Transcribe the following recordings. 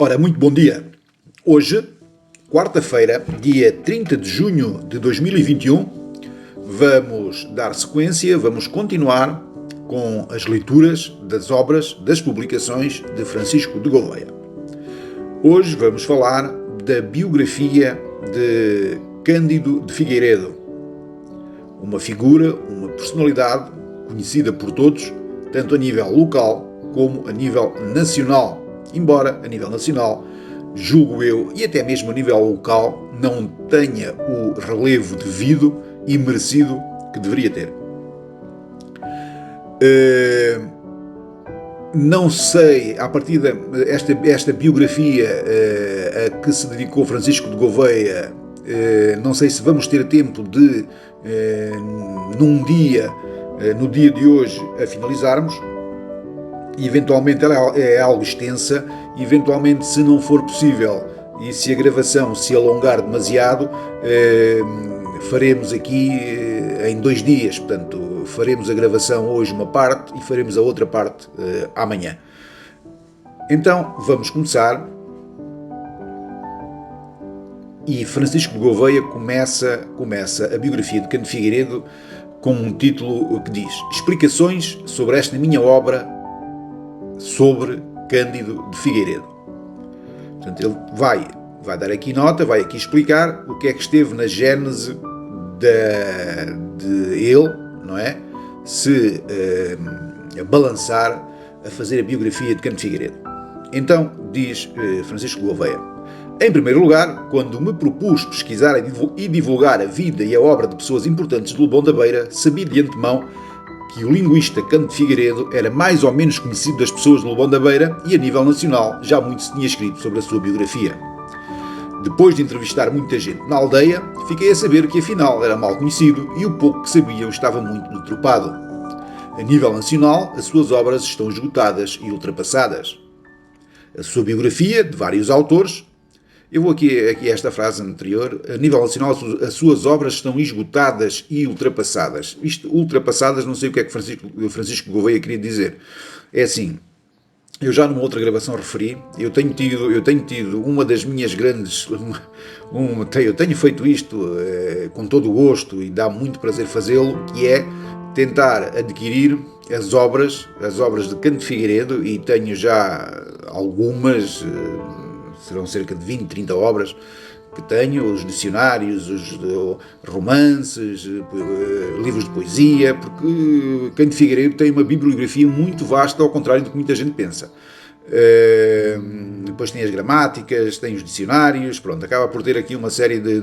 Ora, muito bom dia. Hoje, quarta-feira, dia 30 de junho de 2021, vamos dar sequência, vamos continuar com as leituras das obras, das publicações de Francisco de Gouveia. Hoje vamos falar da biografia de Cândido de Figueiredo, uma figura, uma personalidade conhecida por todos, tanto a nível local como a nível nacional. Embora a nível nacional, julgo eu, e até mesmo a nível local, não tenha o relevo devido e merecido que deveria ter. Não sei, a partir desta biografia a que se dedicou Francisco de Gouveia, não sei se vamos ter tempo de, no dia de hoje, a finalizarmos. Eventualmente ela é algo extensa, eventualmente, se não for possível e se a gravação se alongar demasiado, faremos aqui em 2 dias, portanto faremos a gravação hoje uma parte e faremos a outra parte amanhã. Então vamos começar. E Francisco de Gouveia começa a biografia de Cândido de Figueiredo com um título que diz: Explicações sobre esta minha obra sobre Cândido de Figueiredo. Portanto, ele vai dar aqui nota, vai aqui explicar o que é que esteve na gênese de ele, não é? Se balançar a fazer a biografia de Cândido de Figueiredo. Então, diz Francisco de Gouveia: em primeiro lugar, quando me propus pesquisar e divulgar a vida e a obra de pessoas importantes de Lebon da Beira, sabia de antemão que o linguista Cândido de Figueiredo era mais ou menos conhecido das pessoas de Lebon da Beira e, a nível nacional, já muito se tinha escrito sobre a sua biografia. Depois de entrevistar muita gente na aldeia, fiquei a saber que afinal era mal conhecido e o pouco que sabiam estava muito detropado. A nível nacional, as suas obras estão esgotadas e ultrapassadas. A sua biografia, de vários autores, eu vou aqui esta frase anterior. A nível nacional, as suas obras estão esgotadas e ultrapassadas. Isto, ultrapassadas, não sei o que é que Francisco Gouveia queria dizer. É assim, eu já numa outra gravação referi, eu tenho tido uma das minhas grandes... eu tenho feito isto com todo o gosto e dá muito prazer fazê-lo, que é tentar adquirir as obras de Cândido de Figueiredo, e tenho já algumas... serão cerca de 20, 30 obras que tenho, os dicionários, os romances, livros de poesia, porque Cândido de Figueiredo tem uma bibliografia muito vasta, ao contrário do que muita gente pensa. Depois tem as gramáticas, tem os dicionários, pronto, acaba por ter aqui uma série de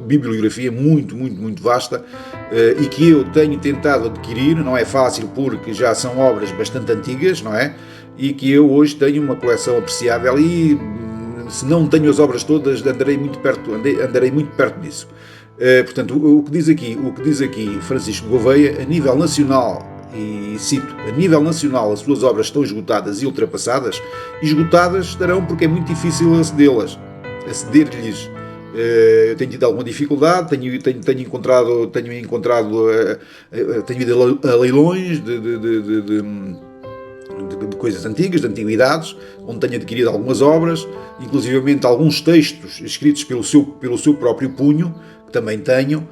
bibliografia muito vasta, e que eu tenho tentado adquirir. Não é fácil porque já são obras bastante antigas, não é? E que eu hoje tenho uma coleção apreciável e, se não tenho as obras todas, andarei muito perto disso. Portanto, o que diz aqui Francisco Gouveia, a nível nacional, e cito, a nível nacional as suas obras estão esgotadas e ultrapassadas. Esgotadas estarão porque é muito difícil aceder-lhes. Eu tenho tido alguma dificuldade, tenho ido a leilões de coisas antigas, de antiguidades, onde tenho adquirido algumas obras, inclusivamente alguns textos escritos pelo seu próprio punho, que também tenho,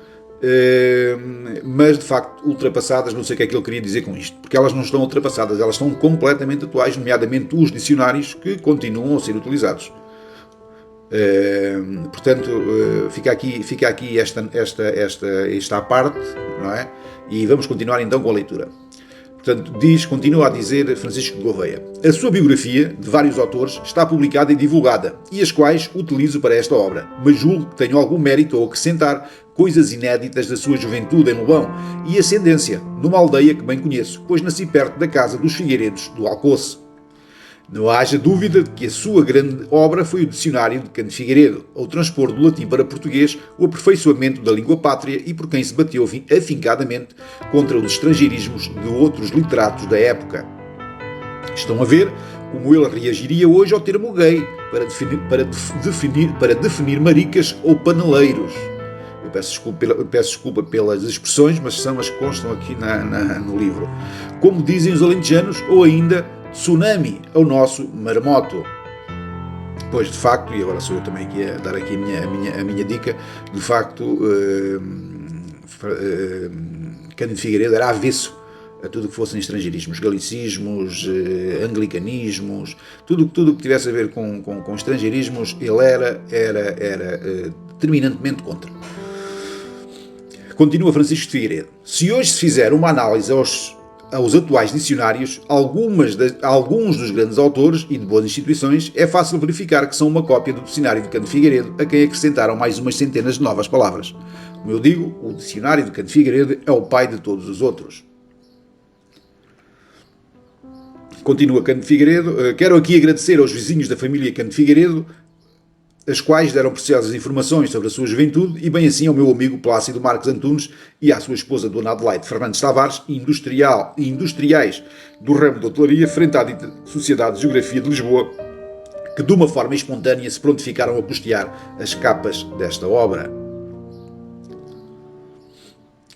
mas de facto ultrapassadas. Não sei o que é que ele queria dizer com isto, porque elas não estão ultrapassadas, elas estão completamente atuais, nomeadamente os dicionários, que continuam a ser utilizados. Portanto, fica aqui esta parte, não é? E vamos continuar então com a leitura. Portanto, continua a dizer Francisco de Gouveia: a sua biografia, de vários autores, está publicada e divulgada, e as quais utilizo para esta obra, mas julgo que tenho algum mérito ao acrescentar coisas inéditas da sua juventude em Lebon e ascendência, numa aldeia que bem conheço, pois nasci perto da casa dos Figueiredos do Alcoce. Não haja dúvida de que a sua grande obra foi o Dicionário de Cândido de Figueiredo, ao transpor do latim para português o aperfeiçoamento da língua pátria e por quem se bateu afincadamente contra os estrangeirismos de outros literatos da época. Estão a ver como ele reagiria hoje ao termo gay para definir maricas ou paneleiros. Eu peço desculpa pelas expressões, mas são as que constam aqui no livro. Como dizem os alentejanos, ou ainda tsunami ao nosso marmoto. pois, de facto, e agora sou eu também aqui a dar aqui a minha dica, de facto, Cândido Figueiredo era avesso a tudo o que fossem estrangeirismos, galicismos, anglicanismos, tudo que tivesse a ver com estrangeirismos, ele era determinantemente contra. Continua Francisco de Figueiredo. Se hoje se fizer uma análise aos atuais dicionários, alguns dos grandes autores e de boas instituições, é fácil verificar que são uma cópia do dicionário de Cândido Figueiredo, a quem acrescentaram mais umas centenas de novas palavras. Como eu digo, o dicionário de Cândido Figueiredo é o pai de todos os outros. Continua Cândido Figueiredo. Quero aqui agradecer aos vizinhos da família Cândido Figueiredo, as quais deram preciosas informações sobre a sua juventude, e bem assim ao meu amigo Plácido Marques Antunes e à sua esposa Dona Adelaide Fernandes Tavares, industriais do ramo da hotelaria, frente à dita Sociedade de Geografia de Lisboa, que de uma forma espontânea se prontificaram a custear as capas desta obra.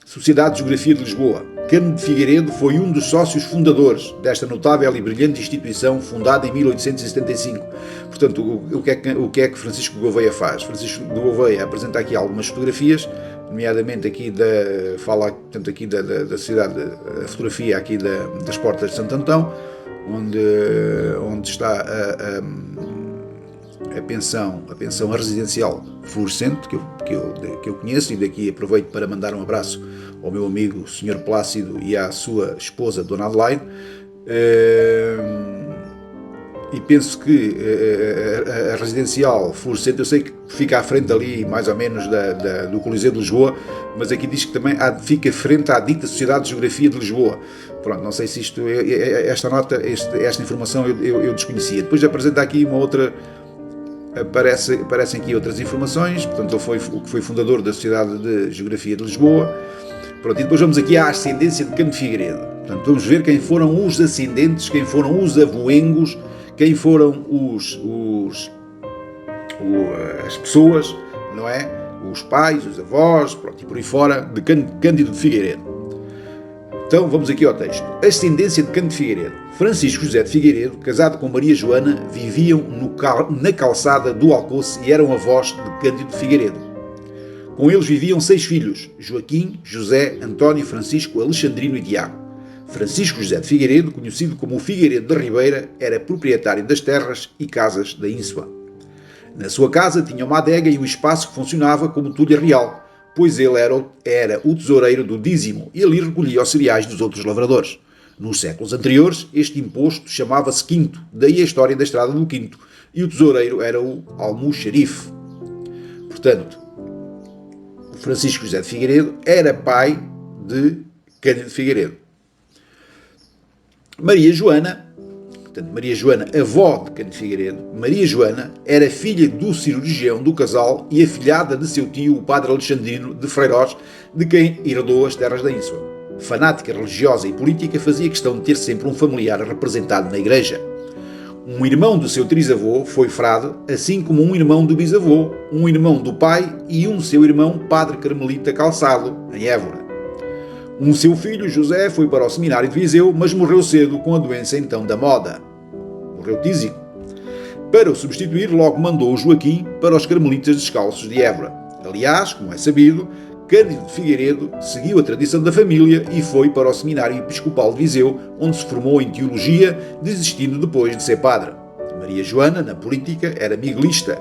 Sociedade de Geografia de Lisboa. Cândido Figueiredo foi um dos sócios fundadores desta notável e brilhante instituição, fundada em 1875. Portanto, o que é que Francisco Gouveia faz? Francisco Gouveia apresenta aqui algumas fotografias, nomeadamente aqui portanto, aqui da cidade, a fotografia aqui das portas de Santo Antão, onde está a pensão residencial Florescente, que eu conheço, e daqui aproveito para mandar um abraço ao meu amigo Sr. Plácido e à sua esposa Dona Adelaide, e penso que a residencial Florescente, eu sei que fica à frente ali, mais ou menos, do Coliseu de Lisboa, mas aqui diz que também fica frente à dita Sociedade de Geografia de Lisboa. Pronto, não sei se esta informação eu desconhecia. Depois apresenta aqui uma outra. Aparecem aqui outras informações. Portanto, ele foi fundador da Sociedade de Geografia de Lisboa. Pronto, e depois vamos aqui à ascendência de Cândido Figueiredo. Portanto, vamos ver quem foram os ascendentes, quem foram os avoengos, quem foram as pessoas, não é? Os pais, os avós, pronto, e por aí fora, de Cândido de Figueiredo. Então, vamos aqui ao texto. Ascendência de Cândido Figueiredo. Francisco José de Figueiredo, casado com Maria Joana, viviam na calçada do Alcoce e eram avós de Cândido de Figueiredo. Com eles viviam 6 filhos: Joaquim, José, António, Francisco, Alexandrino e Tiago. Francisco José de Figueiredo, conhecido como o Figueiredo da Ribeira, era proprietário das terras e casas da Ínsua. Na sua casa tinha uma adega e um espaço que funcionava como tulha real, pois ele era o tesoureiro do dízimo e ali recolhia os cereais dos outros lavradores. Nos séculos anteriores, este imposto chamava-se quinto, daí a história da estrada do quinto, e o tesoureiro era o almoxarife. Portanto, Francisco José de Figueiredo era pai de Cândido de Figueiredo. Maria Joana, avó de Cândido de Figueiredo, Maria Joana era filha do cirurgião do casal e afilhada de seu tio, o padre Alexandrino de Freirós, de quem herdou as terras da Ínsua. Fanática religiosa e política, fazia questão de ter sempre um familiar representado na igreja. Um irmão do seu trisavô foi frade, assim como um irmão do bisavô, um irmão do pai e um seu irmão, padre carmelita Calçado, em Évora. Um seu filho, José, foi para o seminário de Viseu, mas morreu cedo com a doença então da moda. Morreu tísico. Para o substituir, logo mandou o Joaquim para os carmelitas descalços de Évora. Aliás, como é sabido, Cândido de Figueiredo seguiu a tradição da família e foi para o seminário episcopal de Viseu, onde se formou em teologia, desistindo depois de ser padre. Maria Joana, na política, era miguelista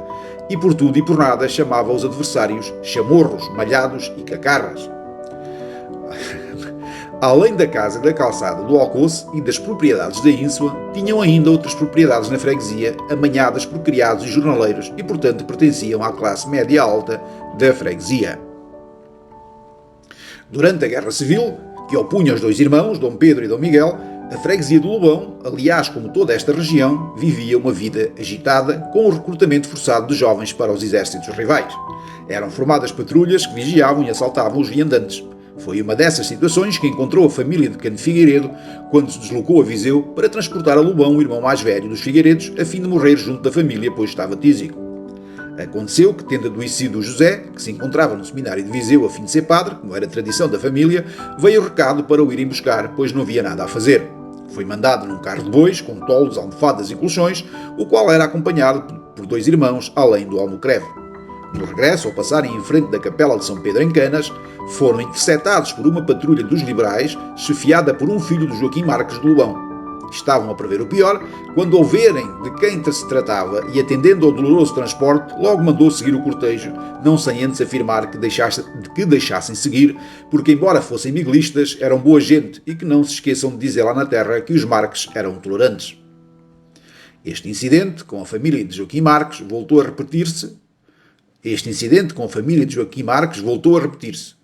e por tudo e por nada chamava os adversários chamorros, malhados e cacarras. Além da casa e da calçada do Alcoce e das propriedades da Ínsua, tinham ainda outras propriedades na freguesia, amanhadas por criados e jornaleiros e, portanto, pertenciam à classe média-alta da freguesia. Durante a Guerra Civil, que opunha os dois irmãos, Dom Pedro e Dom Miguel, a freguesia do Lobão, aliás como toda esta região, vivia uma vida agitada com o recrutamento forçado de jovens para os exércitos rivais. Eram formadas patrulhas que vigiavam e assaltavam os viandantes. Foi uma dessas situações que encontrou a família de Cândido Figueiredo quando se deslocou a Viseu para transportar a Lobão, o irmão mais velho dos Figueiredos, a fim de morrer junto da família, pois estava tísico. Aconteceu que, tendo adoecido o José, que se encontrava no seminário de Viseu a fim de ser padre, como era tradição da família, veio o recado para o irem buscar, pois não havia nada a fazer. Foi mandado num carro de bois, com tolos, almofadas e colchões, o qual era acompanhado por 2 irmãos, além do almocreve. No regresso, ao passarem em frente da capela de São Pedro em Canas, foram interceptados por uma patrulha dos liberais, chefiada por um filho de Joaquim Marques de Lobão. Estavam a prever o pior, quando ouverem de quem se tratava e, atendendo ao doloroso transporte, logo mandou seguir o cortejo, não sem antes afirmar que deixassem seguir, porque, embora fossem miguelistas, eram boa gente e que não se esqueçam de dizer lá na terra que os Marques eram tolerantes. Este incidente com a família de Joaquim Marques voltou a repetir-se.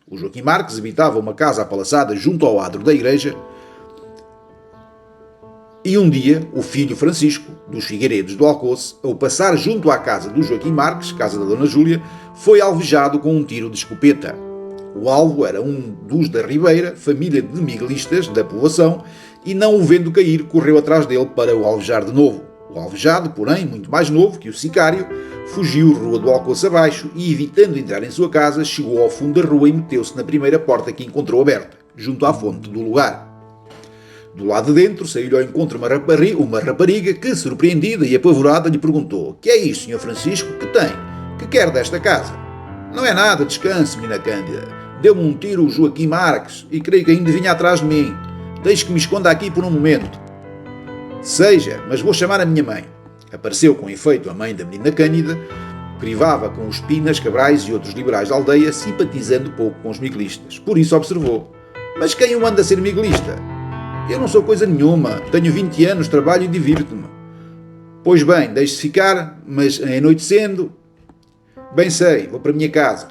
O Joaquim Marques habitava uma casa apalaçada junto ao adro da igreja. E um dia, o filho Francisco, dos Figueiredos do Alcoce, ao passar junto à casa do Joaquim Marques, casa da Dona Júlia, foi alvejado com um tiro de escopeta. O alvo era um dos da Ribeira, família de miguelistas da povoação, e não o vendo cair, correu atrás dele para o alvejar de novo. O alvejado, porém, muito mais novo que o sicário, fugiu rua do Alcoce abaixo e, evitando entrar em sua casa, chegou ao fundo da rua e meteu-se na primeira porta que encontrou aberta, junto à fonte do lugar. Do lado de dentro, saiu-lhe ao encontro uma rapariga que, surpreendida e apavorada, lhe perguntou: "Que é isto, Sr. Francisco? Que tem? Que quer desta casa?" "Não é nada, descanse, menina Cândida. Deu-me um tiro o Joaquim Marques e creio que ainda vinha atrás de mim. Deixe que me esconda aqui por um momento." "Seja, mas vou chamar a minha mãe." Apareceu com efeito a mãe da menina Cândida, privava com os Pinas, Cabrais e outros liberais da aldeia, simpatizando pouco com os miguelistas. Por isso observou: "Mas quem o manda a ser miguelista? Eu não sou coisa nenhuma, tenho 20 anos, trabalho e divirto-me." "Pois bem, deixe-se ficar, mas anoitecendo." "Bem sei, vou para a minha casa."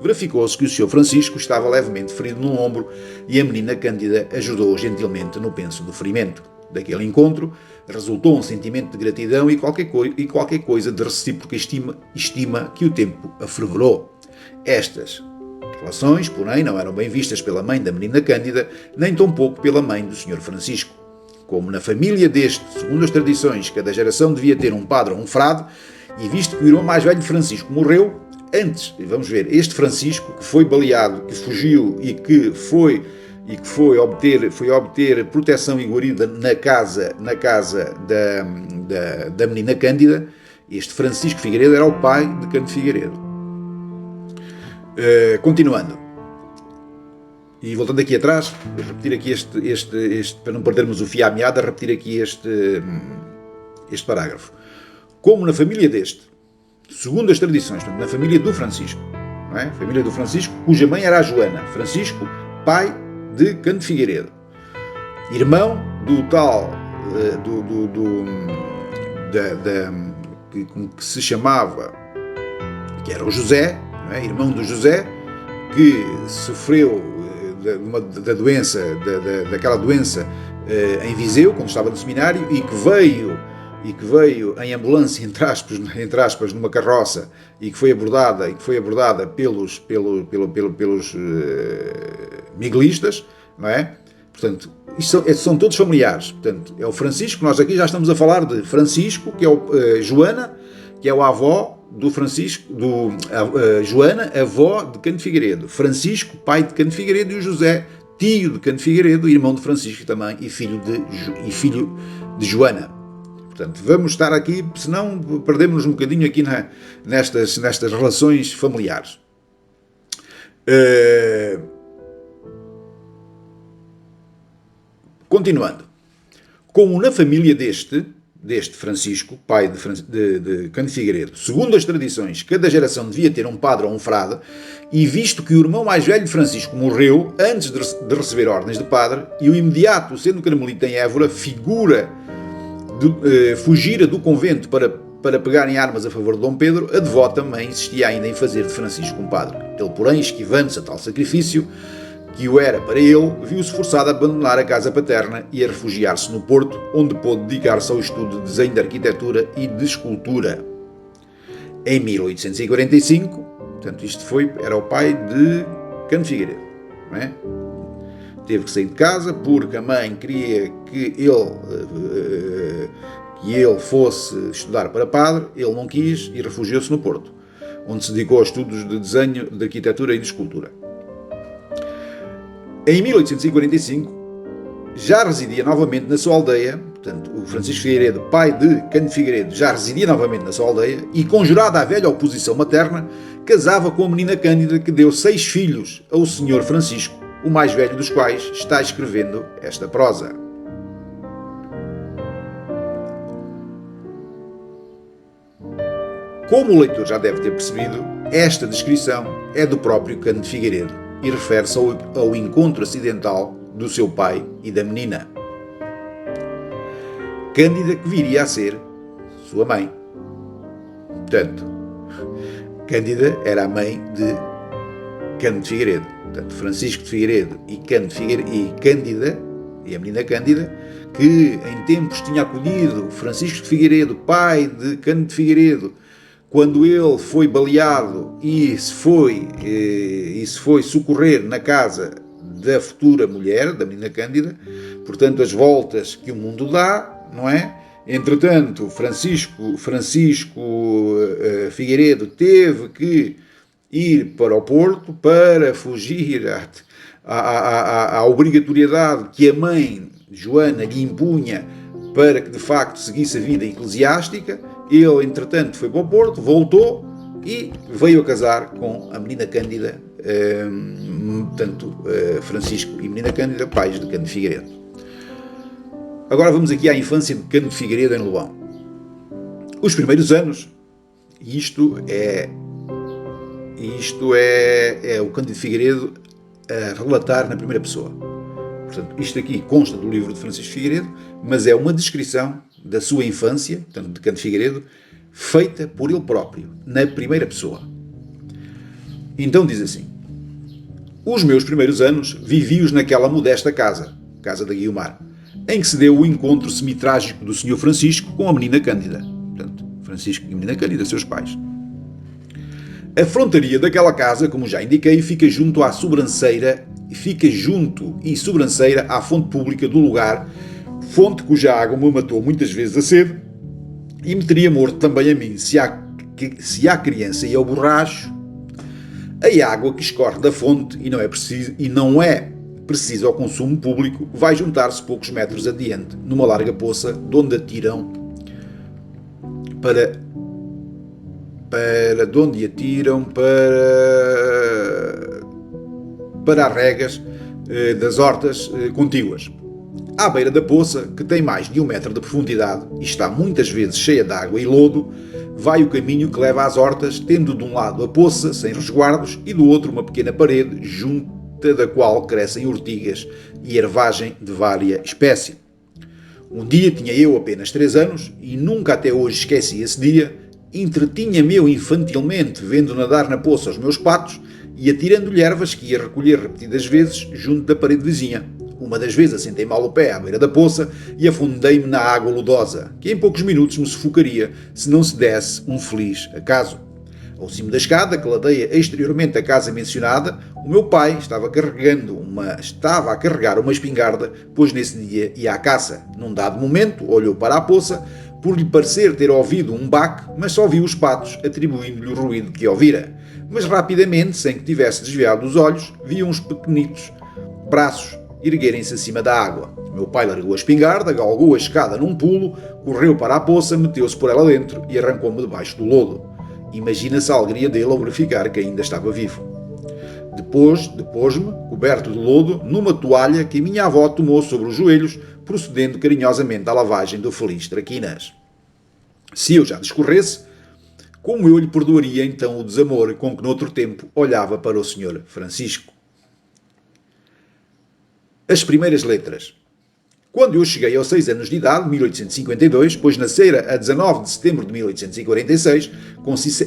Verificou-se que o Sr. Francisco estava levemente ferido no ombro e a menina Cândida ajudou gentilmente no penso do ferimento. Daquele encontro resultou um sentimento de gratidão e qualquer coisa de recíproca estima que o tempo afervorou. Estas relações, porém, não eram bem vistas pela mãe da menina Cândida, nem tampouco pela mãe do Sr. Francisco. Como na família deste, segundo as tradições, cada geração devia ter um padre ou um frade, e visto que o irmão mais velho de Francisco morreu, antes, vamos ver, este Francisco, que foi baleado, que fugiu e que foi obter proteção e guarida na casa da menina Cândida, este Francisco Figueiredo era o pai de Cândido Figueiredo. Continuando e voltando aqui atrás, repetir aqui este para não perdermos o fio à meada, repetir aqui este parágrafo. Como na família deste, segundo as tradições, na família do Francisco, não é? Família do Francisco, cuja mãe era a Joana, Francisco, pai de Cândido Figueiredo, irmão do tal que se chamava, que era o José, não é? Irmão do José, que sofreu daquela doença em Viseu, quando estava no seminário, e que veio em ambulância, entre aspas, numa carroça, e que foi abordada pelos miguelistas, não é? Portanto, isto são todos familiares. Portanto, é o Francisco, nós aqui já estamos a falar de Francisco, que é Joana, que é a avó do Francisco, Joana, avó de Cândido Figueiredo, Francisco, pai de Cândido Figueiredo, e o José, tio de Cândido Figueiredo, irmão de Francisco também, e filho de Joana. Portanto, vamos estar aqui, senão perdemos um bocadinho aqui nestas relações familiares. Continuando. Como na família deste Francisco, pai de Cândido Figueiredo, segundo as tradições, cada geração devia ter um padre ou um frade, e visto que o irmão mais velho de Francisco morreu antes de receber ordens de padre, e o imediato, sendo carmelita em Évora, fugira do convento para pegarem armas a favor de Dom Pedro, a devota mãe insistia ainda em fazer de Francisco um padre. Ele, porém, esquivando-se a tal sacrifício, que o era para ele, viu-se forçado a abandonar a casa paterna e a refugiar-se no Porto, onde pôde dedicar-se ao estudo de desenho de arquitetura e de escultura. Em 1845, portanto, era o pai de Cândido Figueiredo, não é? Teve que sair de casa porque a mãe queria que ele fosse estudar para padre, ele não quis e refugiou-se no Porto, onde se dedicou a estudos de desenho, de arquitetura e de escultura. Em 1845, já residia novamente na sua aldeia, portanto, o Francisco Figueiredo, pai de Cândido Figueiredo, já residia novamente na sua aldeia e, conjurada a velha oposição materna, casava com a menina Cândida, que deu 6 filhos ao senhor Francisco, o mais velho dos quais está escrevendo esta prosa. Como o leitor já deve ter percebido, esta descrição é do próprio Cândido Figueiredo e refere-se ao encontro acidental do seu pai e da menina. Cândida, que viria a ser sua mãe. Portanto, Cândida era a mãe de Cândido de Figueiredo. Portanto, Francisco de Figueiredo e Cândida, e a menina Cândida, que em tempos tinha acolhido Francisco de Figueiredo, pai de Cândido de Figueiredo, quando ele foi baleado e se foi socorrer na casa da futura mulher, da menina Cândida, portanto, as voltas que o mundo dá, não é? Entretanto, Francisco Figueiredo teve que ir para o Porto para fugir à obrigatoriedade que a mãe Joana lhe impunha para que de facto seguisse a vida eclesiástica. Ele, entretanto, foi para o Porto, voltou e veio a casar com a menina Cândida, portanto, Francisco e menina Cândida, pais de Cândido Figueiredo. Agora vamos aqui à infância de Cândido Figueiredo em Lobão. Os primeiros anos, isto é o Cândido Figueiredo a relatar na primeira pessoa. Portanto, isto aqui consta do livro de Francisco Figueiredo, mas é uma descrição da sua infância, portanto, de Cândido Figueiredo, feita por ele próprio, na primeira pessoa. Então diz assim: os meus primeiros anos vivi-os naquela modesta casa da Guiomar, em que se deu o encontro semitrágico do Sr. Francisco com a menina Cândida. Portanto, Francisco e a menina Cândida, seus pais. A frontaria daquela casa, como já indiquei, fica junto e sobranceira à fonte pública do lugar, fonte cuja água me matou muitas vezes a sede e me teria morto também a mim, se à criança e ao borracho. A água que escorre da fonte e não é preciso ao consumo público vai juntar-se poucos metros adiante, numa larga poça, de onde atiram para as regas das hortas contíguas. À beira da poça, que tem mais de 1 metro de profundidade e está muitas vezes cheia de água e lodo, vai o caminho que leva às hortas, tendo de um lado a poça, sem resguardos, e do outro uma pequena parede, junta da qual crescem urtigas e ervagem de vária espécie. Um dia tinha eu apenas 3 anos, e nunca até hoje esqueci esse dia. Entretinha-me eu infantilmente vendo nadar na poça os meus patos e atirando-lhe ervas que ia recolher repetidas vezes junto da parede vizinha. Uma das vezes assentei mal o pé à beira da poça e afundei-me na água lodosa, que em poucos minutos me sufocaria se não se desse um feliz acaso. Ao cimo da escada, que ladeia exteriormente a casa mencionada, o meu pai estava a carregar uma espingarda, pois nesse dia ia à caça. Num dado momento, olhou para a poça, por lhe parecer ter ouvido um baque, mas só viu os patos, atribuindo-lhe o ruído que ouvira. Mas rapidamente, sem que tivesse desviado os olhos, viu uns pequenitos braços erguerem-se acima da água. Meu pai largou a espingarda, galgou a escada num pulo, correu para a poça, meteu-se por ela dentro e arrancou-me debaixo do lodo. Imagina-se a alegria dele ao verificar que ainda estava vivo. Depôs-me, coberto de lodo, numa toalha que a minha avó tomou sobre os joelhos, procedendo carinhosamente à lavagem do feliz traquinas. Se eu já discorresse, como eu lhe perdoaria então o desamor com que noutro tempo olhava para o Sr. Francisco? As primeiras letras. Quando eu cheguei aos 6 anos de idade, 1852, pois nascera a 19 de setembro de 1846,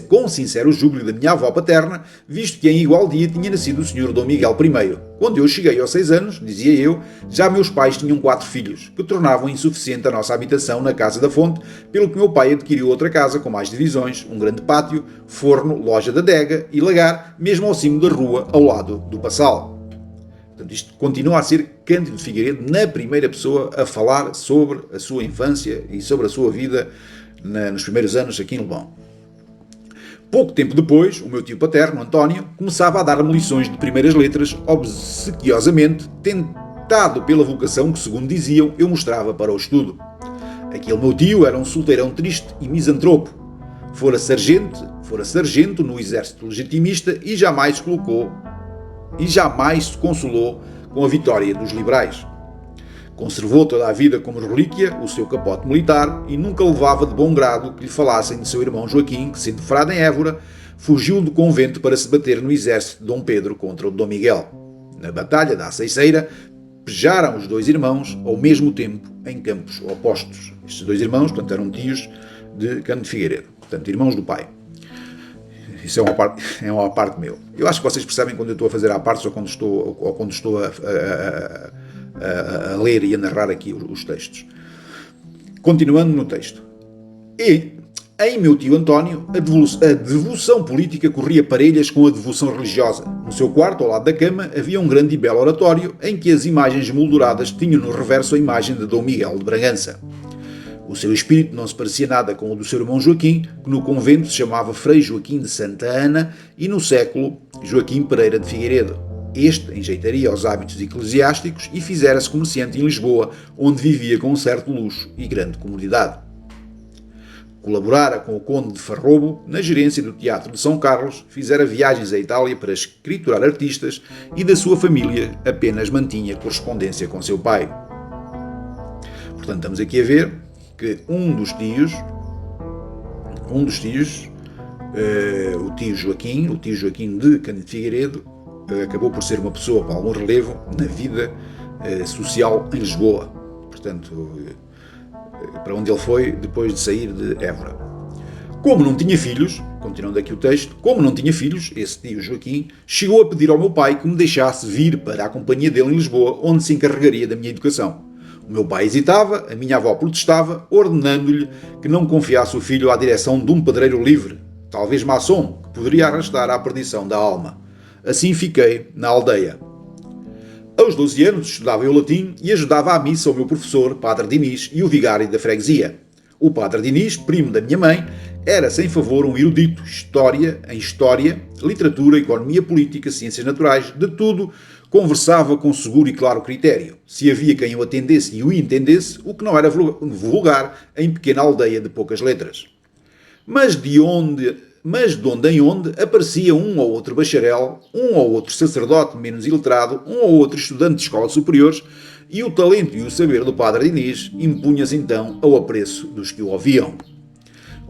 com sincero júbilo da minha avó paterna, visto que em igual dia tinha nascido o Sr. Dom Miguel I. Quando eu cheguei aos 6 anos, dizia eu, já meus pais tinham 4 filhos, que tornavam insuficiente a nossa habitação na Casa da Fonte, pelo que meu pai adquiriu outra casa com mais divisões, um grande pátio, forno, loja da adega e lagar, mesmo ao cimo da rua, ao lado do Passal. Portanto, isto continua a ser Cândido de Figueiredo na primeira pessoa a falar sobre a sua infância e sobre a sua vida nos primeiros anos aqui em Lobão. Pouco tempo depois, o meu tio paterno, António, começava a dar-me lições de primeiras letras, obsequiosamente, tentado pela vocação que, segundo diziam, eu mostrava para o estudo. Aquele meu tio era um solteirão triste e misantropo. Fora sargento no exército legitimista e jamais se consolou com a vitória dos liberais. Conservou toda a vida como relíquia o seu capote militar e nunca levava de bom grado que lhe falassem de seu irmão Joaquim, que, sendo frade em Évora, fugiu do convento para se bater no exército de Dom Pedro contra o de Dom Miguel. Na Batalha da Aceiceira, pejaram os dois irmãos ao mesmo tempo em campos opostos. Estes dois irmãos, portanto, eram tios de Cano de Figueiredo, portanto, irmãos do pai. Isso é uma parte meu. Eu acho que vocês percebem quando eu estou a fazer a parte ou quando estou a ler e a narrar aqui os textos. Continuando no texto. E, em meu tio António, a devoção política corria parelhas com a devoção religiosa. No seu quarto, ao lado da cama, havia um grande e belo oratório em que as imagens molduradas tinham no reverso a imagem de Dom Miguel de Bragança. O seu espírito não se parecia nada com o do seu irmão Joaquim, que no convento se chamava Frei Joaquim de Santa Ana e no século Joaquim Pereira de Figueiredo. Este enjeitaria aos hábitos eclesiásticos e fizera-se comerciante em Lisboa, onde vivia com um certo luxo e grande comodidade. Colaborara com o conde de Farrobo na gerência do Teatro de São Carlos, fizera viagens à Itália para escriturar artistas e da sua família apenas mantinha correspondência com seu pai. Portanto, estamos aqui a ver que um dos tios, o tio Joaquim de Cândido de Figueiredo, acabou por ser uma pessoa com algum relevo na vida social em Lisboa. Portanto, para onde ele foi depois de sair de Évora. Como não tinha filhos, continuando aqui o texto, esse tio Joaquim chegou a pedir ao meu pai que me deixasse vir para a companhia dele em Lisboa, onde se encarregaria da minha educação. O meu pai hesitava, a minha avó protestava, ordenando-lhe que não confiasse o filho à direção de um pedreiro livre, talvez maçom, que poderia arrastar à perdição da alma. Assim fiquei na aldeia. Aos 12 anos estudava eu latim e ajudava à missa o meu professor, Padre Diniz, e o vigário da freguesia. O Padre Diniz, primo da minha mãe, era sem favor um erudito, em história, literatura, economia política, ciências naturais, de tudo, conversava com seguro e claro critério. Se havia quem o atendesse e o entendesse, o que não era vulgar em pequena aldeia de poucas letras. Mas de onde em onde aparecia um ou outro bacharel, um ou outro sacerdote menos iletrado, um ou outro estudante de escolas superiores, e o talento e o saber do Padre Diniz impunha-se então ao apreço dos que o ouviam.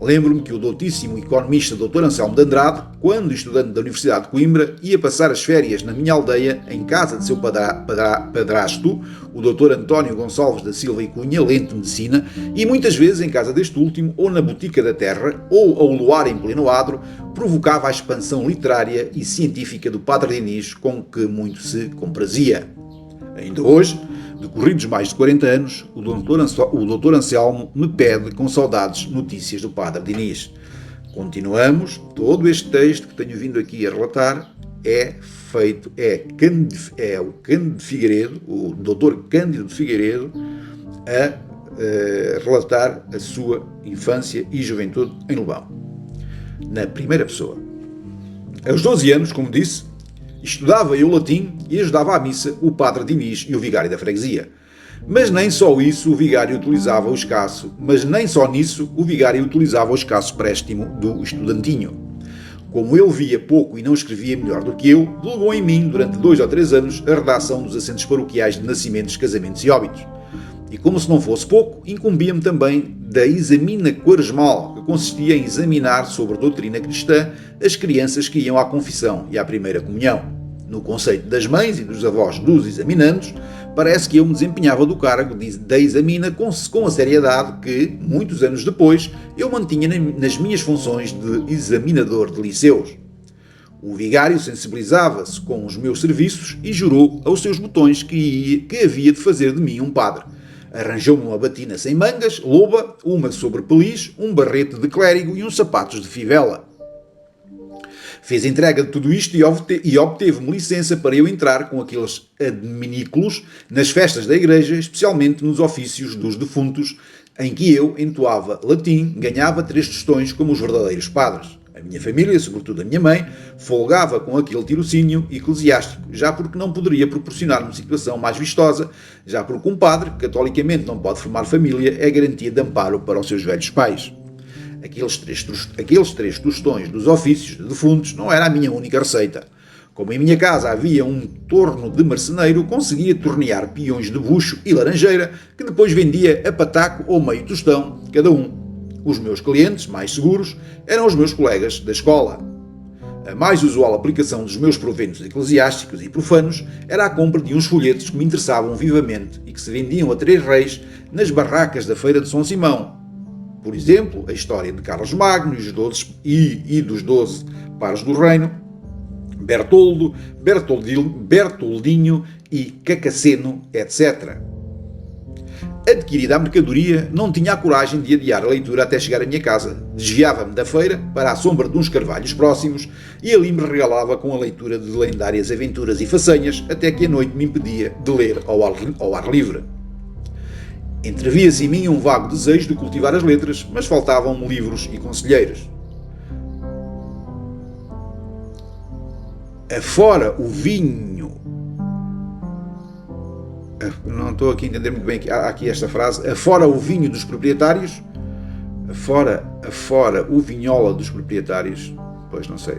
Lembro-me que o doutíssimo economista Dr. Anselmo de Andrade, quando estudante da Universidade de Coimbra, ia passar as férias na minha aldeia, em casa de seu padrasto, o Dr. António Gonçalves da Silva e Cunha, lente medicina, e muitas vezes em casa deste último, ou na Botica da Terra, ou ao luar em pleno adro, provocava a expansão literária e científica do Padre Diniz, com que muito se comprazia. Ainda hoje, decorridos mais de 40 anos, o Dr. Anselmo me pede com saudades notícias do Padre Diniz. Continuamos, todo este texto que tenho vindo aqui a relatar é o Cândido de Figueiredo, o Dr. Cândido de Figueiredo, a relatar a sua infância e juventude em Lobão. Na primeira pessoa. Aos 12 anos, como disse, estudava eu latim e ajudava à missa o Padre Diniz e o vigário da freguesia. Mas nem só nisso o vigário utilizava o escasso préstimo do estudantinho. Como ele via pouco e não escrevia melhor do que eu, delegou em mim, durante 2 ou 3 anos, a redação dos assentos paroquiais de nascimentos, casamentos e óbitos. E como se não fosse pouco, incumbia-me também da examina quaresmal, que consistia em examinar sobre a doutrina cristã as crianças que iam à confissão e à primeira comunhão. No conceito das mães e dos avós dos examinandos, parece que eu me desempenhava do cargo da examina com a seriedade que, muitos anos depois, eu mantinha nas minhas funções de examinador de liceus. O vigário sensibilizava-se com os meus serviços e jurou aos seus botões que havia de fazer de mim um padre. Arranjou-me uma batina sem mangas, loba, uma sobre pelis, um barrete de clérigo e uns sapatos de fivela. Fez entrega de tudo isto e obteve-me licença para eu entrar com aqueles adminículos nas festas da igreja, especialmente nos ofícios dos defuntos, em que eu entoava latim, ganhava 3 tostões como os verdadeiros padres. A minha família, sobretudo a minha mãe, folgava com aquele tirocínio eclesiástico, já porque não poderia proporcionar-me situação mais vistosa, já porque um padre, que catolicamente não pode formar família, é garantia de amparo para os seus velhos pais. Aqueles três tostões dos ofícios de defuntos não era a minha única receita. Como em minha casa havia um torno de marceneiro, conseguia tornear peões de bucho e laranjeira, que depois vendia a pataco ou meio tostão cada um. Os meus clientes, mais seguros, eram os meus colegas da escola. A mais usual aplicação dos meus proventos eclesiásticos e profanos era a compra de uns folhetos que me interessavam vivamente e que se vendiam a 3 reis nas barracas da Feira de São Simão. Por exemplo, a história de Carlos Magno e dos 12 pares do reino, Bertoldinho e Cacaceno, etc. Adquirida a mercadoria, não tinha a coragem de adiar a leitura até chegar à minha casa. Desviava-me da feira para a sombra de uns carvalhos próximos e ali me regalava com a leitura de lendárias aventuras e façanhas até que a noite me impedia de ler ao ar livre. Entrevia-se em mim um vago desejo de cultivar as letras, mas faltavam-me livros e conselheiros. Afora o vinho... Não estou aqui a entender muito bem, há aqui esta frase. Afora o vinho dos proprietários. Afora o vinhola dos proprietários. Pois, não sei.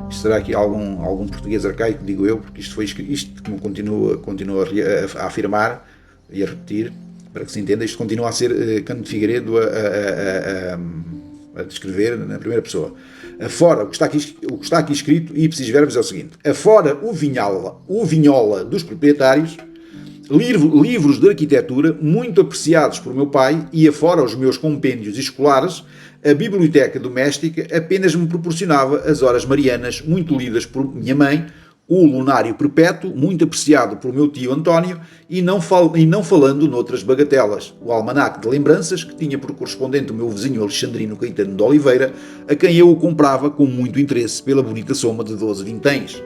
Isto será aqui algum português arcaico, digo eu, porque isto como continuo a afirmar e a repetir, para que se entenda, isto continua a ser Cândido de Figueiredo a descrever na primeira pessoa. Afora, o que está aqui escrito, ipsis verbis, é o seguinte: afora o vinhola dos proprietários, livros de arquitetura muito apreciados por meu pai, e afora os meus compêndios escolares, a biblioteca doméstica apenas me proporcionava as horas marianas, muito lidas por minha mãe, o lunário perpétuo, muito apreciado por meu tio António, e não falando noutras bagatelas, o almanaque de lembranças, que tinha por correspondente o meu vizinho Alexandrino Caetano de Oliveira, a quem eu o comprava com muito interesse pela bonita soma de 12 vinténs.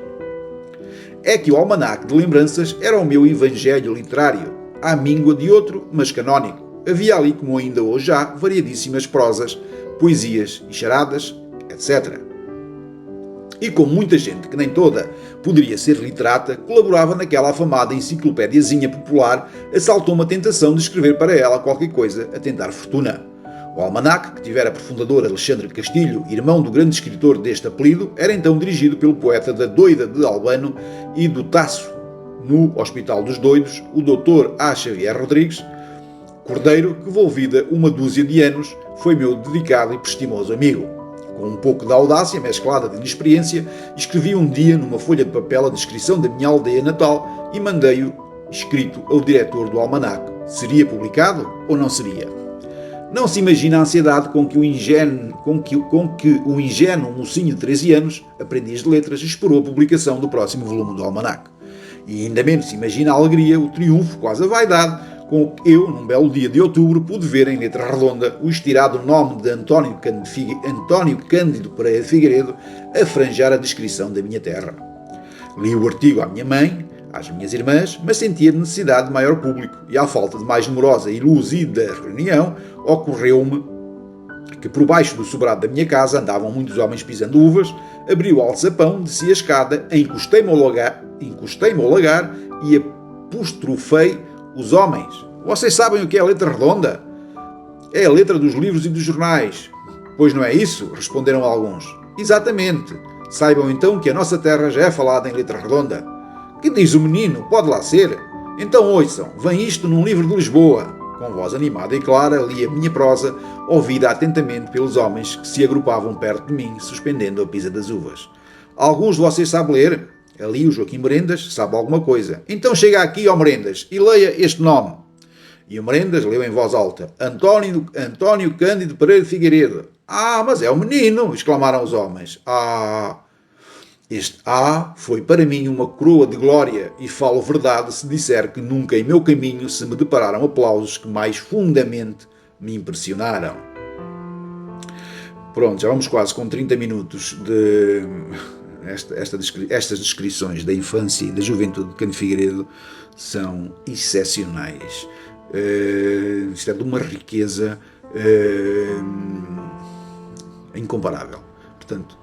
É que o almanaque de lembranças era o meu evangelho literário, à míngua de outro, mas canónico. Havia ali, como ainda hoje há, variadíssimas prosas, poesias e charadas, etc. E como muita gente, que nem toda poderia ser literata, colaborava naquela afamada enciclopédiazinha popular, assaltou-me a tentação de escrever para ela qualquer coisa a tentar fortuna. O almanaque, que tivera por fundador Alexandre Castilho, irmão do grande escritor deste apelido, era então dirigido pelo poeta da Doida de Albano e do Taço, no Hospital dos Doidos, o Dr. A. Xavier Rodrigues Cordeiro, que, volvida uma dúzia de anos, foi meu dedicado e prestimoso amigo. Com um pouco de audácia mesclada de inexperiência, escrevi um dia numa folha de papel a descrição da minha aldeia natal e mandei-o escrito ao diretor do almanaque. Seria publicado ou não seria? Não se imagina a ansiedade com que o ingênuo mocinho de 13 anos, aprendiz de letras, esperou a publicação do próximo volume do almanaque. E ainda menos se imagina a alegria, o triunfo, quase a vaidade, com que eu, num belo dia de outubro, pude ver em letra redonda o estirado nome de António Cândido Pereira de Figueiredo a franjar a descrição da minha terra. Li o artigo à minha mãe, às minhas irmãs, mas sentia necessidade de maior público, e à falta de mais numerosa e luzida reunião, ocorreu-me que por baixo do sobrado da minha casa andavam muitos homens pisando uvas, abri o alçapão, desci a escada, encostei-me ao lagar e apostrofei os homens. Vocês sabem o que é a letra redonda? É a letra dos livros e dos jornais. Pois não é isso? Responderam alguns. Exatamente. Saibam então que a nossa terra já é falada em letra redonda. Que diz o menino? Pode lá ser. Então ouçam, vem isto num livro de Lisboa. Com voz animada e clara, li a minha prosa, ouvida atentamente pelos homens que se agrupavam perto de mim, suspendendo a pisa das uvas. Alguns de vocês sabem ler? Ali o Joaquim Merendas sabe alguma coisa. Então chega aqui, ó Merendas, e leia este nome. E o Merendas leu em voz alta: António Cândido Pereira de Figueiredo. Ah, mas é o menino! Exclamaram os homens. Este foi para mim uma coroa de glória, e falo verdade se disser que nunca em meu caminho se me depararam aplausos que mais fundamente me impressionaram. Pronto, já vamos quase com 30 minutos de estas descrições da infância e da juventude de Cândido Figueiredo são excepcionais. Isto é de uma riqueza incomparável. Portanto,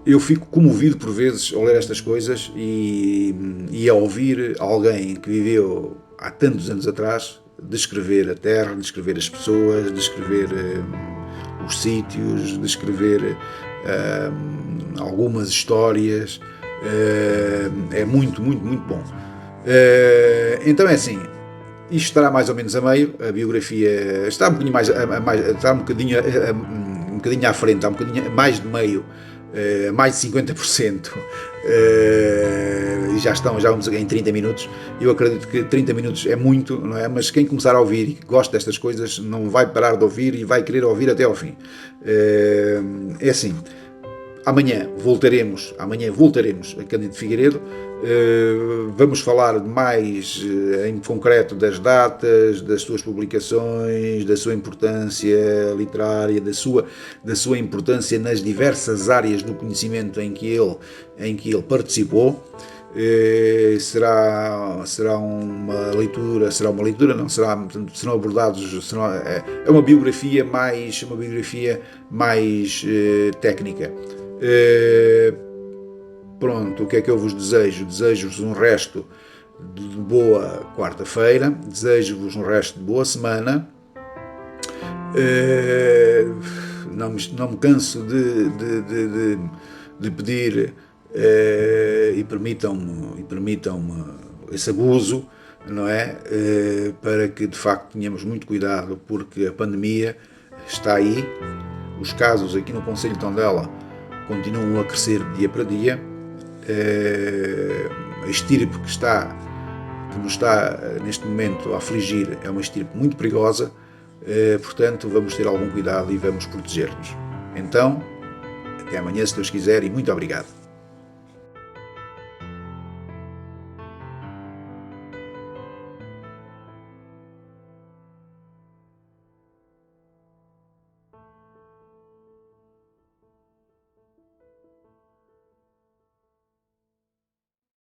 eu fico comovido por vezes ao ler estas coisas e a ouvir alguém que viveu há tantos anos atrás descrever a terra, descrever as pessoas, descrever os sítios, descrever algumas histórias. É muito, muito, muito bom. Então é assim, isto estará mais ou menos a meio, a biografia está um bocadinho está um bocadinho à frente, está um bocadinho mais de meio, mais de 50%, e já vamos em 30 minutos. Eu acredito que 30 minutos é muito, não é? Mas quem começar a ouvir e que gosta destas coisas não vai parar de ouvir e vai querer ouvir até ao fim. É assim, amanhã voltaremos a Cândido Figueiredo. Vamos falar mais em concreto das datas, das suas publicações, da sua importância literária, da sua importância nas diversas áreas do conhecimento em que ele participou. Será uma leitura, não será, portanto, serão abordados, é uma biografia mais técnica. Pronto, o que é que eu vos desejo? Desejo-vos um resto de boa quarta-feira, desejo-vos um resto de boa semana. Não me canso de pedir, e permitam-me esse abuso, não é? Para que de facto tenhamos muito cuidado, porque a pandemia está aí, os casos aqui no concelho de Tondela continuam a crescer dia para dia. A estirpe que nos está neste momento a afligir é uma estirpe muito perigosa, portanto vamos ter algum cuidado e vamos proteger-nos. Então, até amanhã, se Deus quiser, e muito obrigado.